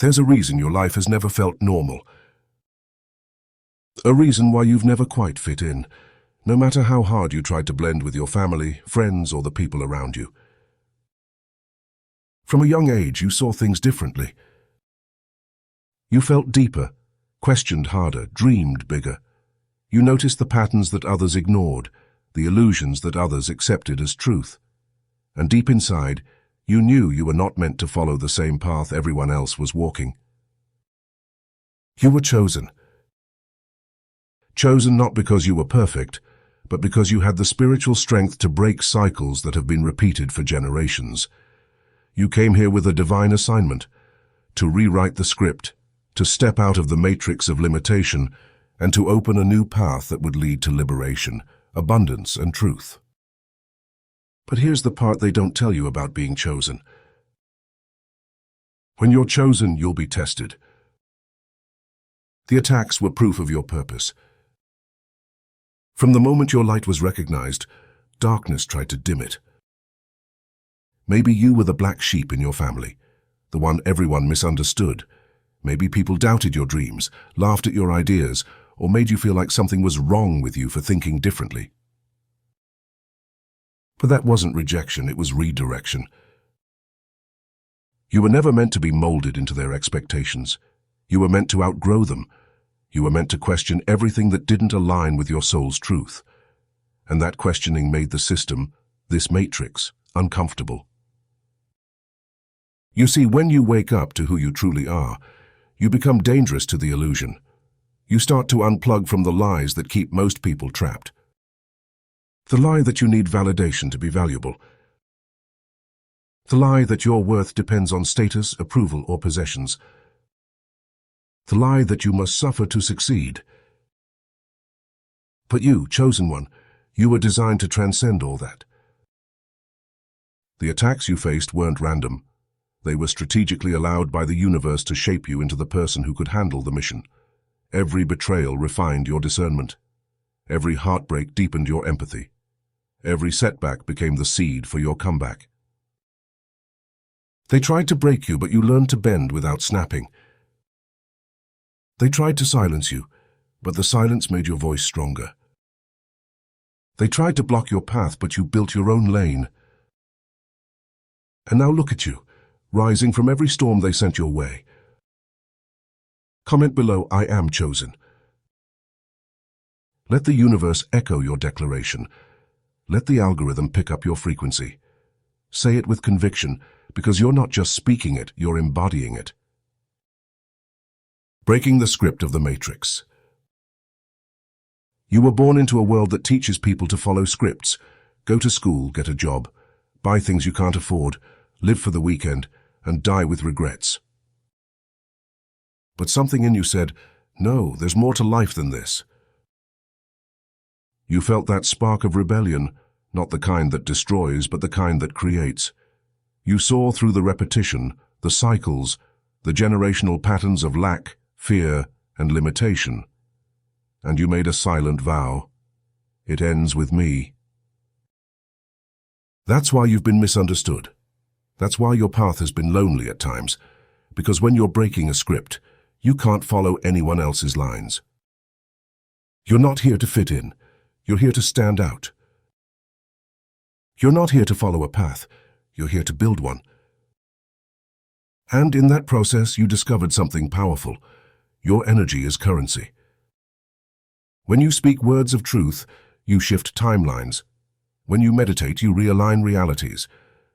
There's a reason your life has never felt normal. A reason why you've never quite fit in, no matter how hard you tried to blend with your family, friends, or the people around you. From a young age, you saw things differently. You felt deeper, questioned harder, dreamed bigger. You noticed the patterns that others ignored, the illusions that others accepted as truth. And deep inside, you knew you were not meant to follow the same path everyone else was walking. You were chosen. Chosen not because you were perfect, but because you had the spiritual strength to break cycles that have been repeated for generations. You came here with a divine assignment, to rewrite the script, to step out of the matrix of limitation, and to open a new path that would lead to liberation, abundance, and truth. But here's the part they don't tell you about being chosen. When you're chosen, you'll be tested. The attacks were proof of your purpose. From the moment your light was recognized, darkness tried to dim it. Maybe you were the black sheep in your family, the one everyone misunderstood. Maybe people doubted your dreams, laughed at your ideas, or made you feel like something was wrong with you for thinking differently. But that wasn't rejection, it was redirection. You were never meant to be molded into their expectations. You were meant to outgrow them. You were meant to question everything that didn't align with your soul's truth. And that questioning made the system, this matrix, uncomfortable. You see, when you wake up to who you truly are, you become dangerous to the illusion. You start to unplug from the lies that keep most people trapped. The lie that you need validation to be valuable. The lie that your worth depends on status, approval, or possessions. The lie that you must suffer to succeed. But you, chosen one, you were designed to transcend all that. The attacks you faced weren't random. They were strategically allowed by the universe to shape you into the person who could handle the mission. Every betrayal refined your discernment. Every heartbreak deepened your empathy. Every setback became the seed for your comeback. They tried to break you, but you learned to bend without snapping. They tried to silence you, but the silence made your voice stronger. They tried to block your path, but you built your own lane. And now look at you, rising from every storm they sent your way. Comment below, "I am chosen." Let the universe echo your declaration. Let the algorithm pick up your frequency. Say it with conviction, because you're not just speaking it, you're embodying it. Breaking the script of the matrix. You were born into a world that teaches people to follow scripts. Go to school, get a job, buy things you can't afford, live for the weekend, and die with regrets. But something in you said, no, there's more to life than this. You felt that spark of rebellion, not the kind that destroys, but the kind that creates. You saw through the repetition, the cycles, the generational patterns of lack, fear, and limitation. And you made a silent vow. It ends with me. That's why you've been misunderstood. That's why your path has been lonely at times, because when you're breaking a script, you can't follow anyone else's lines. You're not here to fit in. You're here to stand out. You're not here to follow a path. You're here to build one. And in that process, you discovered something powerful. Your energy is currency. When you speak words of truth, you shift timelines. When you meditate, you realign realities.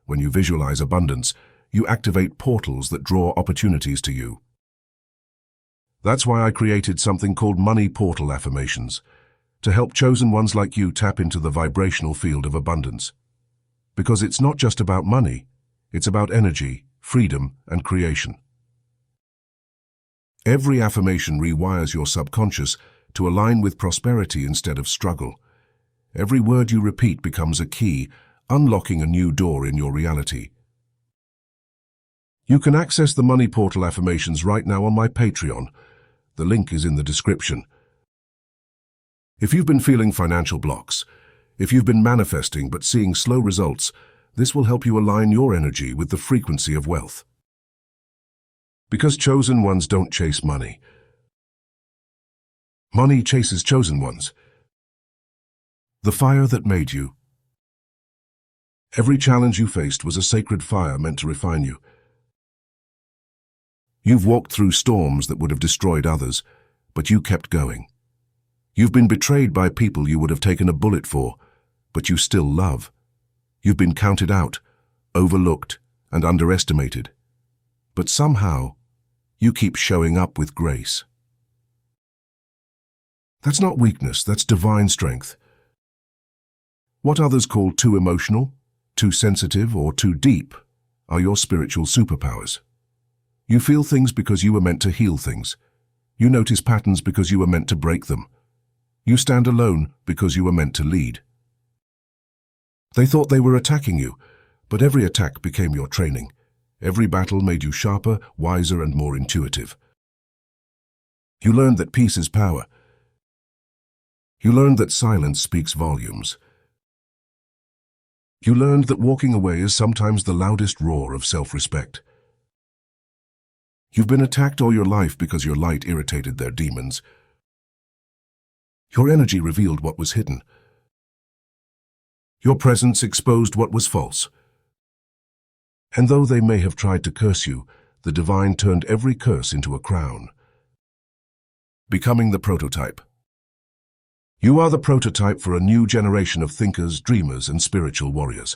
When you visualize abundance, you activate portals that draw opportunities to you. That's why I created something called Money Portal Affirmations, to help chosen ones like you tap into the vibrational field of abundance. Because it's not just about money, it's about energy, freedom, and creation. Every affirmation rewires your subconscious to align with prosperity instead of struggle. Every word you repeat becomes a key, unlocking a new door in your reality. You can access the Money Portal Affirmations right now on my Patreon. The link is in the description. If you've been feeling financial blocks, if you've been manifesting but seeing slow results, this will help you align your energy with the frequency of wealth. Because chosen ones don't chase money. Money chases chosen ones. The fire that made you. Every challenge you faced was a sacred fire meant to refine you. You've walked through storms that would have destroyed others, but you kept going. You've been betrayed by people you would have taken a bullet for, but you still love. You've been counted out, overlooked, and underestimated. But somehow, you keep showing up with grace. That's not weakness, that's divine strength. What others call too emotional, too sensitive, or too deep are your spiritual superpowers. You feel things because you were meant to heal things. You notice patterns because you were meant to break them. You stand alone because you were meant to lead. They thought they were attacking you, but every attack became your training. Every battle made you sharper, wiser, and more intuitive. You learned that peace is power. You learned that silence speaks volumes. You learned that walking away is sometimes the loudest roar of self-respect. You've been attacked all your life because your light irritated their demons. Your energy revealed what was hidden. Your presence exposed what was false. And though they may have tried to curse you, the divine turned every curse into a crown. Becoming the prototype. You are the prototype for a new generation of thinkers, dreamers, and spiritual warriors.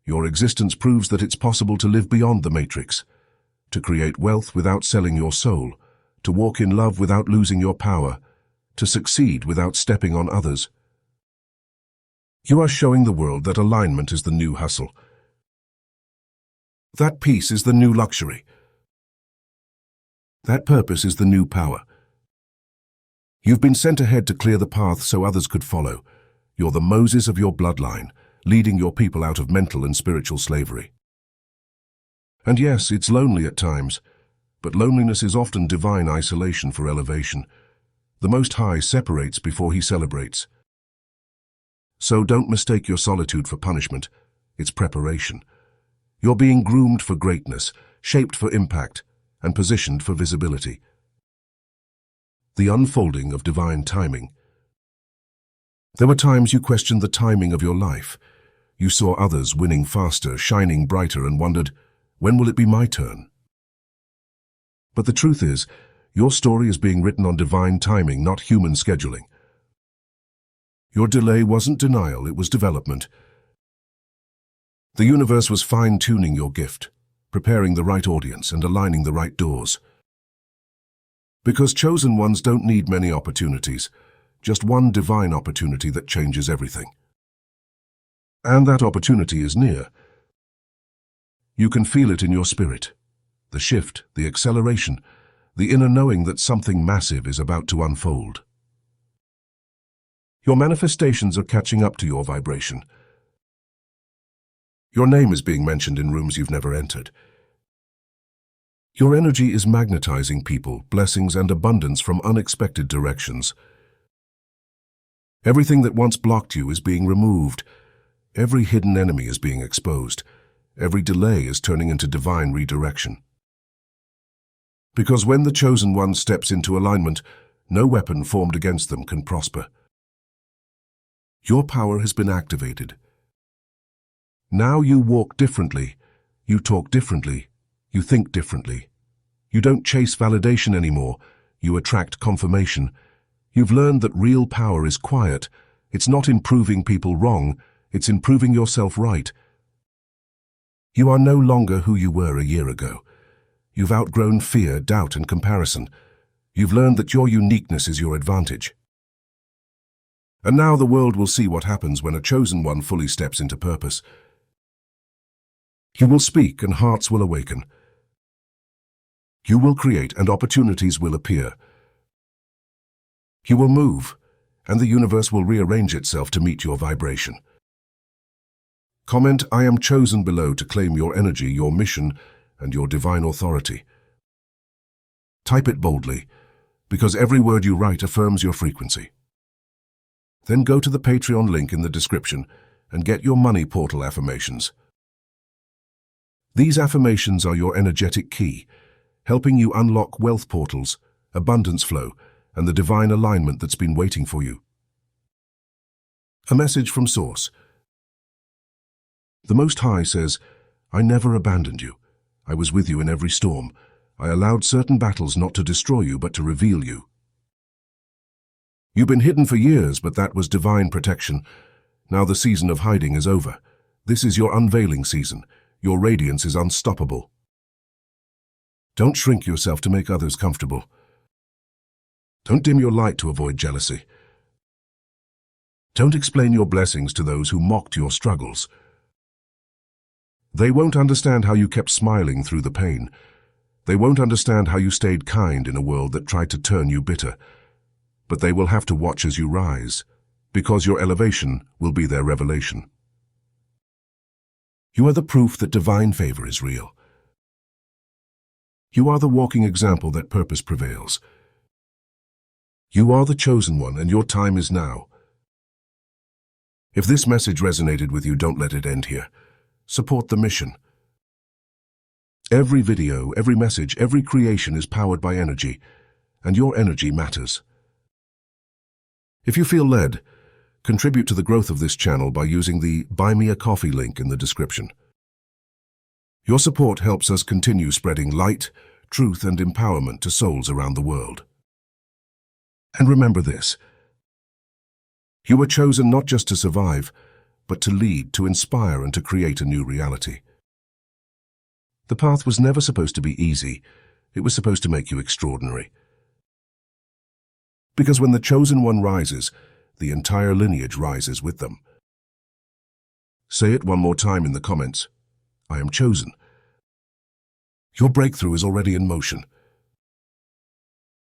Your existence proves that it's possible to live beyond the matrix, to create wealth without selling your soul, to walk in love without losing your power, to succeed without stepping on others. You are showing the world that alignment is the new hustle. That peace is the new luxury. That purpose is the new power. You've been sent ahead to clear the path so others could follow. You're the Moses of your bloodline, leading your people out of mental and spiritual slavery. And yes, it's lonely at times, but loneliness is often divine isolation for elevation. The Most High separates before he celebrates. So don't mistake your solitude for punishment. It's preparation. You're being groomed for greatness, shaped for impact, and positioned for visibility. The unfolding of divine timing. There were times you questioned the timing of your life. You saw others winning faster, shining brighter, and wondered, when will it be my turn? But the truth is, your story is being written on divine timing, not human scheduling. Your delay wasn't denial, it was development. The universe was fine-tuning your gift, preparing the right audience and aligning the right doors. Because chosen ones don't need many opportunities, just one divine opportunity that changes everything. And that opportunity is near. You can feel it in your spirit. The shift, the acceleration, the inner knowing that something massive is about to unfold. Your manifestations are catching up to your vibration. Your name is being mentioned in rooms you've never entered. Your energy is magnetizing people, blessings, and abundance from unexpected directions. Everything that once blocked you is being removed. Every hidden enemy is being exposed. Every delay is turning into divine redirection. Because when the chosen one steps into alignment, no weapon formed against them can prosper. Your power has been activated. Now you walk differently, you talk differently, you think differently. You don't chase validation anymore, you attract confirmation. You've learned that real power is quiet. It's not in proving people wrong, it's in proving yourself right. You are no longer who you were a year ago. You've outgrown fear, doubt, and comparison. You've learned that your uniqueness is your advantage. And now the world will see what happens when a chosen one fully steps into purpose. You will speak and hearts will awaken. You will create and opportunities will appear. You will move, and the universe will rearrange itself to meet your vibration. Comment, "I am chosen" below to claim your energy, your mission, and your divine authority. Type it boldly, because every word you write affirms your frequency. Then go to the Patreon link in the description and get your money portal affirmations. These affirmations are your energetic key, helping you unlock wealth portals, abundance flow, and the divine alignment that's been waiting for you. A message from Source. The Most High says, "I never abandoned you. I was with you in every storm. I allowed certain battles not to destroy you, but to reveal you." You've been hidden for years, but that was divine protection. Now the season of hiding is over. This is your unveiling season. Your radiance is unstoppable. Don't shrink yourself to make others comfortable. Don't dim your light to avoid jealousy. Don't explain your blessings to those who mocked your struggles. They won't understand how you kept smiling through the pain. They won't understand how you stayed kind in a world that tried to turn you bitter. But they will have to watch as you rise, because your elevation will be their revelation. You are the proof that divine favor is real. You are the walking example that purpose prevails. You are the chosen one, and your time is now. If this message resonated with you, don't let it end here. Support the mission. Every video, every message, every creation is powered by energy, and your energy matters. If you feel led, contribute to the growth of this channel by using the Buy Me a Coffee link in the description. Your support helps us continue spreading light, truth, and empowerment to souls around the world. And remember this: you were chosen not just to survive, but to lead, to inspire, and to create a new reality. The path was never supposed to be easy. It was supposed to make you extraordinary. Because when the chosen one rises, the entire lineage rises with them. Say it one more time in the comments. I am chosen. Your breakthrough is already in motion.